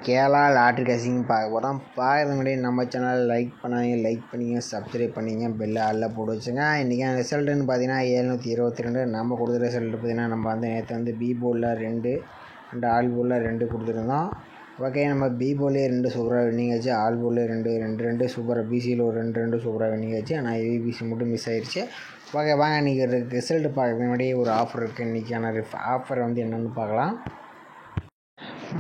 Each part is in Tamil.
கேரளா லாட்ரி கேசிங் பார்க்க போகிறோம். பார்க்குறது முன்னாடி நம்ம சேனல் லைக் பண்ணிங்க, சப்ஸ்கிரைப் பண்ணிங்க, பெல்லை ஆளில் போட்டு வச்சுங்க. இன்றைக்கி ரிசல்ட்டுன்னு பார்த்தீங்கன்னா 722. நம்ம கொடுத்த ரிசல்ட் பார்த்தீங்கன்னா நம்ம நேற்று பி போர்டில் ரெண்டு ஆல் போர்டில் 2 கொடுத்துருந்தோம். ஓகே, நம்ம பி போர்ட்லேயே 2 சூப்பராக வின்னிங் ஆச்சு, ஆல் போர்டில் ரெண்டு சூப்பராக, பிசியில் ஒரு 2 சூப்பராக வின்னிங் ஆச்சு. ஆனால் ஏபிசி மட்டும் மிஸ் ஆயிடுச்சு. ஓகே, வாங்க இன்றைக்கி ரிசல்ட் பார்க்குறதுக்கு முன்னாடி ஒரு ஆஃபர் இருக்குது. இன்றைக்கான ஆஃபர் என்னென்னு பார்க்கலாம்.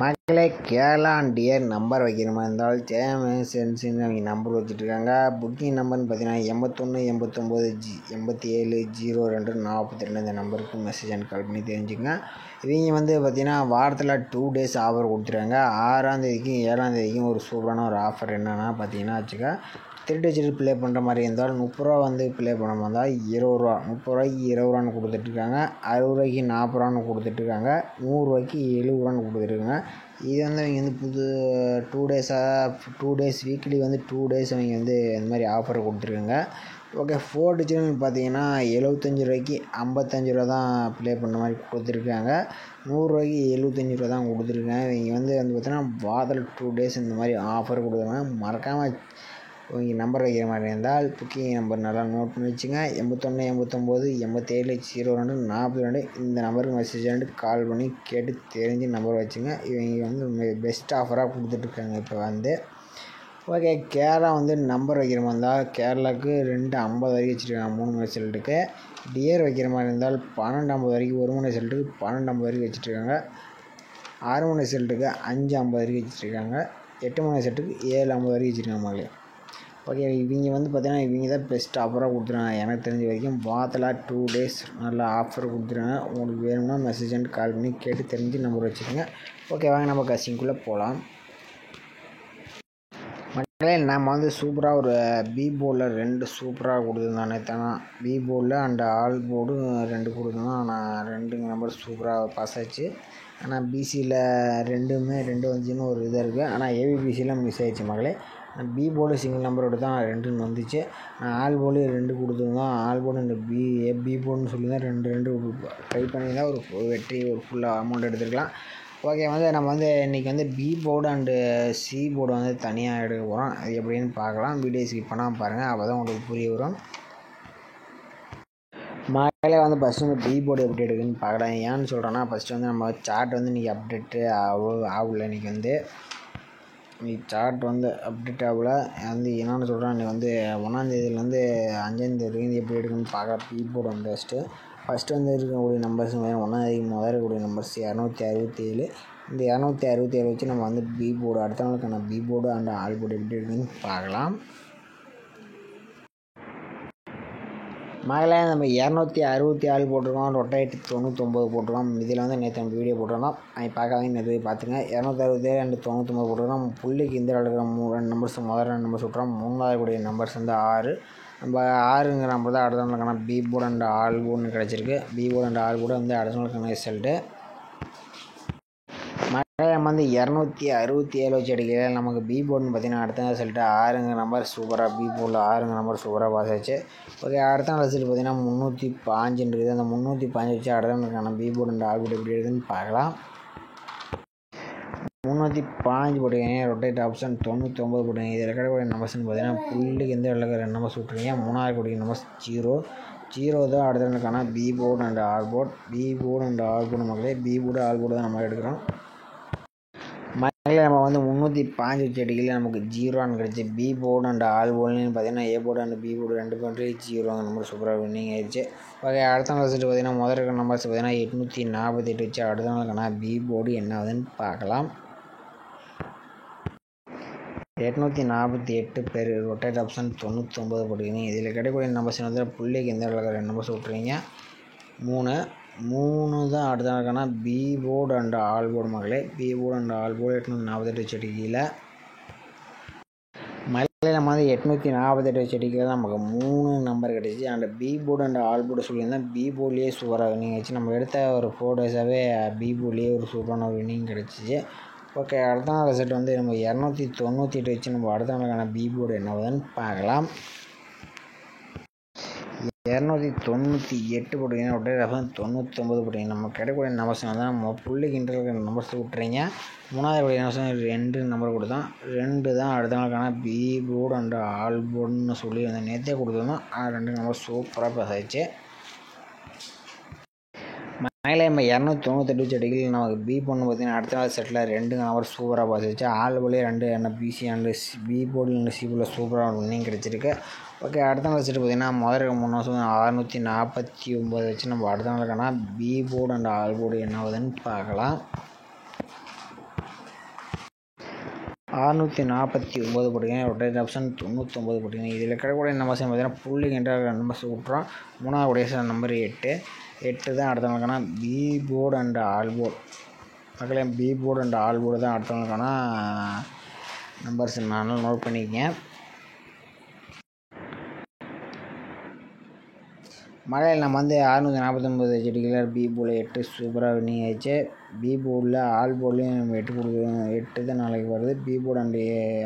மக்களே, கேரளா அண்ட் டியர் நம்பர் வைக்கிற மாதிரி இருந்தால் தேவைன்னு அவங்க நம்பர் வச்சுட்ருக்காங்க. புக்கிங் நம்பர்னு பார்த்தீங்கன்னா 81 89 87 02 42 இந்த நம்பருக்கு மெசேஜ் அண்ட் கால் பண்ணி தெரிஞ்சுக்கங்க. இவங்க பார்த்தீங்கன்னா வாரத்தில் 2 days ஆஃபர் கொடுத்துருக்காங்க. 6ஆம் தேதிக்கும் 7ஆம் தேதிக்கும் ஒரு சூப்பரான ஒரு ஆஃபர் என்னென்னா பார்த்தீங்கன்னா வச்சுக்க, 3 digit ப்ளே பண்ணுற மாதிரி இருந்தால் 30 ரூபா ப்ளே பண்ண மாதிரி இருந்தால் 20 ரூபா, 30 ரூபாய்க்கு 20 ரூபான்னு கொடுத்துட்ருக்காங்க, 60 ரூபாய்க்கு 40 ரூபான்னு கொடுத்துட்ருக்காங்க, 100 ரூபாய்க்கு 70 ரூபான்னு கொடுத்துட்ருக்காங்க. இது அவங்க புது 2 days வீக்லி 2 days அவங்க இந்த மாதிரி ஆஃபர் கொடுத்துருக்காங்க. ஓகே, 4 digitனு பார்த்தீங்கன்னா 75 ரூபாய்க்கு 55 ரூபா தான் ப்ளே பண்ண மாதிரி கொடுத்துருக்காங்க, 100 ரூபாய்க்கு 75 ரூபா தான் கொடுத்துருக்காங்க. இவங்க பார்த்தீங்கன்னா வாரத்தில் 2 days இந்த மாதிரி ஆஃபர் கொடுக்குறாங்க. மறக்காமல் உங்கள் நம்பர் வைக்கிற மாதிரி இருந்தால் புக்கிங் நம்பர் நல்லா நோட் பண்ணி வச்சுங்க. 81 89 87 02 42 இந்த நம்பருக்கு மெசேஜ் பண்ணிட்டு கால் பண்ணி கேட்டு தெரிஞ்சு நம்பர் வச்சுங்க. இவங்க பெஸ்ட் ஆஃபராக கொடுத்துட்ருக்காங்க. இப்போ ஓகே, கேரளா நம்பர் வைக்கிற மாதிரி இருந்தால் கேரளாவுக்கு 250 வரைக்கும் வச்சுருக்காங்க 3 ரிசல்ட்டுக்கு. டியர் வைக்கிற மாதிரி இருந்தால் 1250 வரைக்கும் 1 ரிசல்ட்டுக்கு 1250 வரைக்கும் வச்சுட்ருக்காங்க. 6 ரிசல்ட்டுக்கு 550 வரைக்கும் வச்சுருக்காங்க. 8 ரிசல்ட்டுக்கு 750 வரைக்கும் வச்சுருக்காங்க மகளே. ஓகே, இவங்க பார்த்தீங்கன்னா இவங்க தான் பெஸ்ட் ஆஃபராக கொடுத்துருக்காங்க. எனக்கு தெரிஞ்ச வரைக்கும் வாரத்தில் 2 days நல்லா ஆஃபர் கொடுத்துருக்காங்க. உங்களுக்கு வேணும்னா மெசேஜ் அண்ட் கால் பண்ணி கேட்டு தெரிஞ்சு நம்பர் வச்சுக்கோங்க. ஓகே, வாங்க நம்ம கசிங்குள்ளே போகலாம். மக்களே, நம்ம சூப்பராக ஒரு பி போர்டில் 2 சூப்பராக கொடுத்துருந்தோம். நேற்று பி போர்டில் அண்ட் ஆல் போர்டு 2 கொடுத்துருந்தோம். ஆனால் 2 நம்பர் சூப்பராக பாஸ் ஆச்சு. ஆனால் பிசியில் 2 வந்துச்சுன்னு ஒரு இதாக இருக்குது. ஆனால் ஏபிபிசியில் மிஸ் ஆகிடுச்சு மகளே. பி போர்டு சிங்கிள் நம்பரோடு தான் 2 வந்துச்சு. ஆல் போர்டு 2 கொடுத்துருந்தோம். ஆல் போர்டு இந்த பி போர்டுன்னு சொல்லி தான் 2 ட்ரை பண்ணியிருந்தால் ஒரு வெற்றி, ஒரு ஃபுல்லாக அமௌண்ட் எடுத்துருக்கலாம். ஓகே, நம்ம இன்றைக்கி B board and C board தனியாக எடுக்க போகிறோம். அது எப்படின்னு பார்க்கலாம். வீடியோ ஸ்கிப் பண்ணாமல் பாருங்கள், அப்போ தான் உங்களுக்கு புரிய வரும். மகளே, ஃபஸ்ட்டு பி போர்டு எப்படி எடுக்குதுன்னு பார்க்கலாம். ஏன்னு சொல்கிறேன்னா, ஃபஸ்ட்டு நம்ம சார்ட் இன்றைக்கி அப்டேட்டு ஆகல. இன்றைக்கி சார்ட் அப்டேட் ஆகல. என்னென்னு சொல்கிறேன், இன்றைக்கி 1ஆம் தேதியிலேருந்து 5ஆம் தேதி எப்படி எடுக்குன்னு பார்க்கலாம். பி போர்டு ஃபஸ்ட்டு இருக்கக்கூடிய நம்பர்ஸ் 1ஆம் தேதி முதல் இருக்கக்கூடிய நம்பர்ஸ் 267. இந்த 267 வச்சு நம்ம பி போர்டு அடுத்த நாளுக்கான B board and all board எப்படி இருக்குன்னு பார்க்கலாம். மகளே, நம்ம 267 போட்டிருக்கோம், ரொட்டேட் 99 போட்டிருக்கோம். இதில் நேற்று நம்ம வீடியோ போட்டிருந்தோம். அவங்க பார்க்காதீங்க, நிறைய பார்த்துங்க. 267 அண்ட் 99 போட்டிருக்கோம். புள்ளிக்கு இந்த இருக்கிற 2 நம்பர்ஸ் முதல் 2 நம்பர்ஸ் விட்றோம். 3ஆவது கூடிய நம்பர்ஸ் 6. நம்ம 6ங்கிற நம்பர் தான் அடுத்த நாளுக்கான பி போர்டு அண்ட் ஆல் போர்டுன்னு கிடச்சிருக்கு. B board and all board அடுத்த நாளுக்கான ரிசல்ட்டு. மகளே, நம்ம 267 வச்சு அடிக்கல. நமக்கு பி போர்டுன்னு பார்த்தீங்கன்னா அடுத்த நாள் ரிசல்ட்டு 6ங்கிற நம்பர் சூப்பராக, பி போர்டில் 6ங்கிற நம்பர் சூப்பராக பாஸ் ஆச்சு. ஓகே, அடுத்த நாள் ரிசல்ட் பார்த்தீங்கன்னா 305 இருக்குது. அந்த 305 வச்சு அடுத்த நாளுக்கான B board and all board எப்படி இருக்குதுன்னு பார்க்கலாம். 305 போட்டுக்கங்க. ரொட்டேட் ஆப்ஷன் 99 போட்டுங்க. இதில் இருக்கக்கூடிய நம்பர்ஸ்ன்னு பார்த்தீங்கன்னா புள்ளிக்கு எந்த இடத்துல 2 நம்பர்ஸ் விட்டுருங்க. 3ஆவது கூடிய நம்பர்ஸ் 0 தான் அடுத்த நாளுக்கான B board and all board. B board and all board மக்களே, பி போர்டு ஆல் போர்டு தான் நம்ம எடுக்கிறோம். மகளே, நம்ம 305 வச்சு அடிக்கல. நமக்கு 0 கிடச்சி. பி போர்டு அண்ட் ஆல் போர்டுன்னு பார்த்தீங்கன்னா A board and B board 2 பண்ணுறது 0 நம்பர் சூப்பராக வின்னிங் ஆயிடுச்சு. ஓகே, அடுத்த நாள் ரிசல்ட் பார்த்தீங்கன்னா முதல் இருக்கிற நம்பர்ஸ் பார்த்தீங்கன்னா 848 வச்சு அடுத்த நாளுக்கான பி போர்டு என்ன ஆகுதுன்னு பார்க்கலாம். 848 பேர் ரொட்டேட் ஆப்ஷன் 99 போட்டுக்கிங்க. இதில் கிடைக்கக்கூடிய நம்பர்ஸ் புள்ளிக்கு எந்த இடத்துல 2 நம்பர்ஸ் விட்டுறீங்க. 3 தான் அடுத்த நாளுக்கான B board and all board மகளே. B board and all board 848 வச்சு அடிக்கல. மகளே, நம்ம 848 வச்சு அடிக்கல. நமக்கு 3 நம்பர் கிடச்சி. And B board and all board சொல்லியிருந்தால் பி போர்ட்லேயே சூப்பராக வின்னிங் ஆச்சு. நம்ம எடுத்த ஒரு 4 டேஸாகவே பி போர்ட்லேயே ஒரு சூப்பரான ஒரு வின்னிங் கிடச்சிச்சு. ஓகே, அடுத்த நாள் ரிசல்ட் நம்ம 298 வச்சு நம்ம அடுத்த நாளுக்கான பி போர்டு என்ன ஆகுதுன்னு பார்க்கலாம். 298 போட்டிங்கன்னா ரொட்டேட் ஆப்ஷன் 99 போட்டிங்க. நம்ம கிடைக்கக்கூடிய நம்பர்ஸ் வந்து நம்ம புள்ளிக்கு இன்டர்வல் நம்பர்ஸ் விட்டுறீங்க. 3வது கூடிய நம்பர்ஸ் 2 நம்பர் கொடுத்தோம். 2 தான் அடுத்த நாளுக்கான பி போர்டு அண்ட் ஆல் போர்டுன்னு சொல்லி வந்து நேற்றே கொடுத்துருந்தோம். 2 நம்பர் சூப்பராக பாஸ் ஆயிடுச்சு. மேலே நம்ம 298 வச்சு அடிக்கல நமக்கு பி போர்டுன்னு பார்த்தீங்கன்னா அடுத்த நாள் செட்டில் 2 நம்பர் சூப்பராக பாஸ் ஆயிடுச்சு. ஆல் போர்டில் 2 என்ன பிசி அண்டு பி போர்டில் 2 சி போர்டில் சூப்பராக வின்னிங் கிடச்சிருக்கு. ஓகே, அடுத்த நாள் செட்டு பார்த்தீங்கன்னா முதல்ல 3 வருஷம் 649 வச்சு நம்ம அடுத்த நாளுக்கான B board and all board என்ன ஆகுதுன்னு பார்க்கலாம். 649 போட்டிங்கன்னா ரொட்டேட் ஆப்ஷன் 99 போட்டிங்கன்னா இதில் கிடைக்கக்கூடிய நம்பர்ஸ் பார்த்தீங்கன்னா புள்ளி என்ற நம்பர்ஸ் விட்றோம். 3வது கூடிய நம்பர் 8 தான் அடுத்த நாளுக்கான B board and all board. மக்களே, B board and all board தான் அடுத்த நாளுக்கான நம்பர்ஸ் நான் நோட் பண்ணிக்கங்க. மழையில் நம்ம வந்து 649 செடிகளில் பி போர்டில் 8 சூப்பராக வின்னிங் ஆயிடுச்சு. பி போர்டில் ஆல் போர்ட்லேயும் நம்ம 8 கொடுக்குறோம். 8 தான் நாளைக்கு வருது. பி போர்டு அண்டு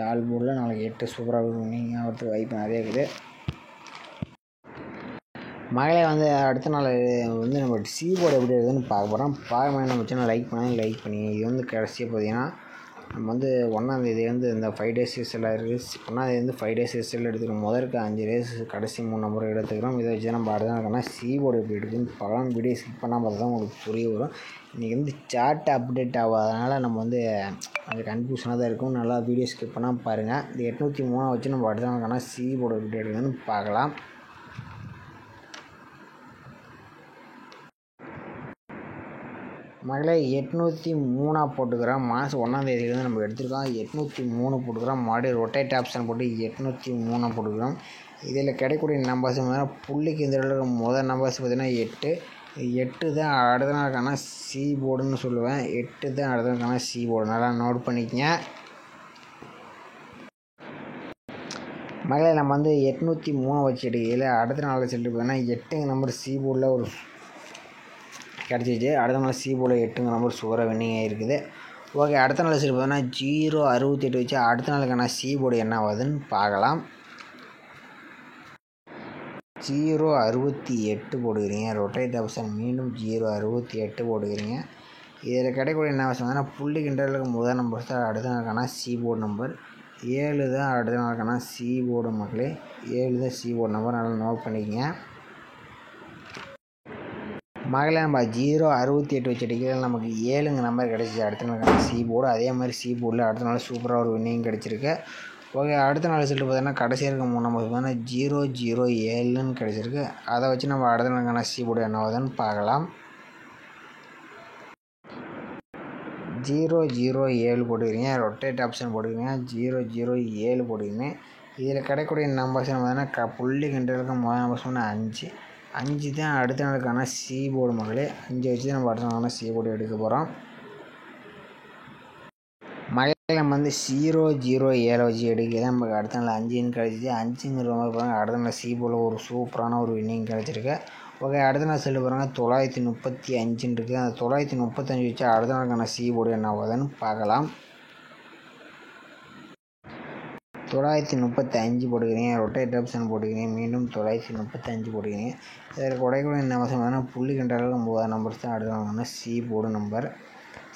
ஆல் போர்டில் நாளைக்கு 8 சூப்பராக வின்னிங் ஆகிறதுக்கு வாய்ப்பு நிறைய இருக்குது. மகளே வந்து அடுத்த நாள் வந்து நம்ம சி போர்டு எப்படி இருக்குதுன்னு பார்க்க போகிறோம். பார்க்க நம்ம சேனல் லைக் பண்ணி இது வந்து கடைசியாக பார்த்தீங்கன்னா நம்ம வந்து 1ஆந்தேதி வந்து இந்த 5 days எல்லாம் இருக்குது. 1ஆந்தேதி வந்து 5 days எல்லாம் எடுத்துக்கிறோம். முதலுக்கு 5 days கடைசி 3 நம்பர் எடுத்துக்கிறோம். இதை வச்சு நம்ம அடுத்த நாளுக்கான சி போர்டு எப்படி எடுக்குதுன்னு பார்க்கலாம். வீடியோ ஸ்கிப் பண்ணால் பார்த்தா தான் உங்களுக்கு புரிய வரும். இன்றைக்கி வந்து சார்ட் அப்டேட் ஆகாதனால நம்ம வந்து அது கன்ஃபியூஷனாக தான் இருக்கும். நல்லா வீடியோ ஸ்கிப் பண்ணால் பாருங்கள். இந்த 803 வச்சு நம்ம அடுத்த நாளுக்கான சி போர்டு எப்படி எடுக்குதுன்னு பார்க்கலாம். மகளே 803 போட்டுக்கிறோம். மாதம் 1ஆந்தேதியிலேருந்து நம்ம எடுத்துருக்கோம். 803 போட்டுக்கிறோம். மறுபடியும் ரொட்டேட் ஆப்ஷன் போட்டு 803 போட்டுக்கிறோம். இதில் கிடைக்கக்கூடிய நம்பர்ஸ் புள்ளிக்கு இந்த முதல் நம்பர்ஸ் பார்த்திங்கன்னா 8 தான் அடுத்த நாளுக்கான சி போர்டுன்னு சொல்லுவேன். 8 தான் அடுத்த நாளுக்கான சி போர்டு. நல்லா நோட் பண்ணிக்கங்க. மகளே நம்ம வந்து 803 வச்சு எடுக்கையில் அடுத்த நாள் செல்லிட்டு பார்த்தீங்கன்னா 8 நம்பர் சி போர்டில் ஒரு கிடச்சிச்சு. அடுத்த நாள் சி போர்டில் 8 நம்பர் சூப்பராக வின்னிங் ஆகிருக்குது. ஓகே, அடுத்த நாள் செல்லு பார்த்தீங்கன்னா 068 வச்சு அடுத்த நாளுக்கான சி போர்டு என்ன ஆகுதுன்னு பார்க்கலாம். 068 போடுகிறீங்க. ரொட்டேட் ஆப்ஷன் மீண்டும் 068 போடுகிறீங்க. இதில் கிடைக்கக்கூடிய என்ன பார்த்தீங்கன்னா புள்ளி கிண்டலுக்கு முதல் நம்பர் தான் அடுத்த நாளுக்கான சி போர்டு நம்பர். 7 தான் அடுத்த நாளுக்கான சி போர்டு மக்களே. 7 தான் சி போர்டு நம்பர். நல்லா நோட் பண்ணிக்கங்க. மகளே நம்ம 068 வச்சு அடிக்கிறதுல நமக்கு 7 நம்பர் கிடச்சிச்சு அடுத்த நாளுக்கான சி போர்டு. அதே மாதிரி சி போர்டில் அடுத்த நாள் சூப்பராக ஒரு வின்னிங் கிடச்சிருக்கு. ஓகே, அடுத்த நாள் சொல்லிட்டு பார்த்தீங்கன்னா கடைசியாக இருக்க 3 நம்பர் பார்த்தீங்கன்னா 007ன்னு கிடச்சிருக்கு. அதை வச்சு நம்ம அடுத்த நாளுக்கான சி போர்டு என்ன ஆகுதுன்னு பார்க்கலாம். 007 போட்டுக்கிறீங்க. Rotate option போட்டுக்கிறீங்க. 007 போட்டுக்கிறீங்க. இதில் கிடைக்கக்கூடிய நம்பர்ஸ் பார்த்தீங்கன்னா புள்ளி கிண்டலுக்கு முதல் நம்பர்ஸ் 5 தான் அடுத்த நாளுக்கான சி போர்டு மக்களே. 5 வச்சு நம்ம அடுத்த நாளுக்கான சி போர்டு எடுக்க போகிறோம். மகளே நம்ம வந்து 007 வச்சு எடுக்க நமக்கு அடுத்த நாள் 5ன்னு கிடச்சிச்சு. 5ங்கிற மாதிரி பாருங்கள் அடுத்த நாள் சி போர்டில் ஒரு சூப்பரான ஒரு வின்னிங் கிடச்சிருக்கு. ஓகே, அடுத்த நாள் செல்லு பாருங்கள் 935 இருக்குது. அந்த 935 வச்சு அடுத்த நாளுக்கான சி போர்டு என்ன ஆகுதுன்னு பார்க்கலாம். 935 போட்டுக்கிறீங்க. Rotate option போட்டுக்கிறீங்க. மீண்டும் 935 போட்டுக்கிறீங்க. இதில் குறைக்கூடிய நம்பர்ஸ் பார்த்தீங்கன்னா புள்ளி கண்டாலும் 9 நம்பர்ஸ் தான் அடுத்த நாளுக்கான சி போர்டு நம்பர்.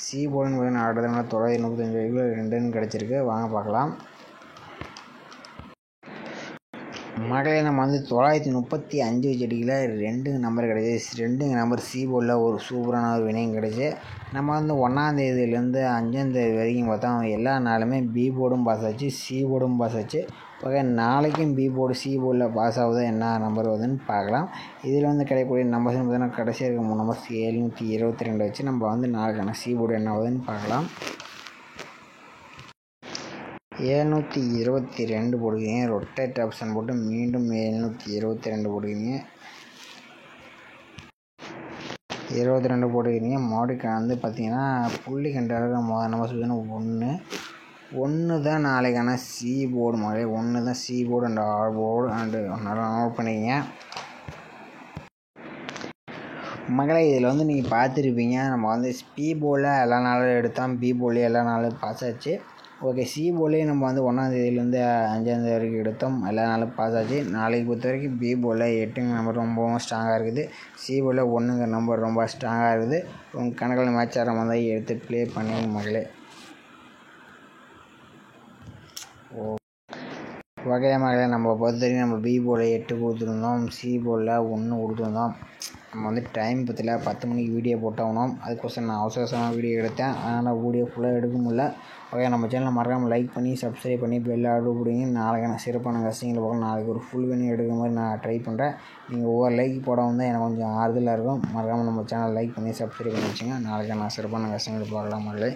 சி போர்டுன்னு பார்த்தீங்கன்னா அடுத்த நாள் 935 2ன்னு கிடச்சிருக்கு. வாங்க பார்க்கலாம். மகளே நம்ம வந்து 935 வச்சு அடிக்கல 2 நம்பர் கிடச்சி. 2 நம்பர் சி போர்டில் ஒரு சூப்பரான ஒரு வின்னிங் கிடச்சி. நம்ம வந்து 1ஆந்தேதியிலேருந்து 5ஆந்தேதி வரைக்கும் பார்த்தா எல்லா நாளுமே பி போர்டும் பாஸ் ஆச்சு, சி போர்டும் பாஸ் ஆச்சு. ஓகே, நாளைக்கும் பி போர்டு சி போர்டில் பாஸ் ஆகுது என்ன நம்பர் வருதுன்னு பார்க்கலாம். இதில் வந்து கிடைக்கக்கூடிய நம்பர்ஸ்னு பார்த்தீங்கன்னா கடைசியாக இருக்க 3 நம்பர்ஸ் 722 வச்சு நம்ம வந்து நாளைக்கான சி போர்டு என்ன ஆகுதுன்னு பார்க்கலாம். 722 போடுவீங்க. ரொட்டேட் ஆப்ஷன் போட்டு மீண்டும் 722 போடுவீங்க. 22 போட்டுக்கிறீங்க. மோடிக்கு வந்து பார்த்தீங்கன்னா புள்ளி கண்டாக முதல் நம்பர் சொல்லிங்கன்னா 1 தான் நாளைக்கான சி போர்டு மாதிரி. 1 தான் C board and all board and நல்லா நோட் பண்ணிக்கிங்க. மகளே இதில் வந்து நீங்கள் பார்த்துருப்பீங்க, நம்ம வந்து பி போலில் எல்லா நாளும் எடுத்தோம், பி போலே எல்லா நாளும் பாஸ் ஆச்சு. ஓகே, சி போலே நம்ம வந்து 1ஆந்தேதியிலேருந்து 5ஆந்தேதி வரைக்கும் எடுத்தோம், எல்லா நாளும் பாஸ் ஆச்சு. நாளைக்கு பொறுத்த வரைக்கும் பி போலில் 8ங்க நம்பர் ரொம்பவும் ஸ்ட்ராங்காக இருக்குது, சி போலில் 1ங்க நம்பர் ரொம்ப ஸ்ட்ராங்காக இருக்குது. உங்கள் கணக்கில் மேட்ச் ஆகிற மாதிரி தான் எடுத்து ப்ளே பண்ணுங்க மகளே. ஓகே மகளே, நம்ம பொறுத்த வரைக்கும் நம்ம பி போலில் 8 கொடுத்துருந்தோம், சி போலில் 1 கொடுத்துருந்தோம். நம்ம வந்து டைம் பற்றில 10 மணிக்கு வீடியோ போட்டாகணும், அதுக்கோசரம் நான் அவசரமாக வீடியோ எடுத்தேன், அதனால் வீடியோ ஃபுல்லாக எடுக்க முடியல. ஓகே, நம்ம சேனலை மறக்காமல் லைக் பண்ணி சப்ஸ்கிரைப் பண்ணி பெல் ஆர்டர் பிடிங்க. நாளைக்கு நான் சிறப்பான கஷ்டங்களை பார்க்க நாளைக்கு ஒரு ஃபுல் வேணும் எடுக்கிற மாதிரி நான் ட்ரை பண்ணுறேன். நீங்கள் ஒவ்வொரு லைக் போட வந்து எனக்கு கொஞ்சம் ஆறுதலாக இருக்கும். மறக்காமல் நம்ம சேனலை லைக் பண்ணி சப்ஸ்கிரைப் பண்ணி வச்சுங்க. நாளைக்கு நான் சிறப்பான கஷ்டங்களை பார்க்கலாம் மகளே.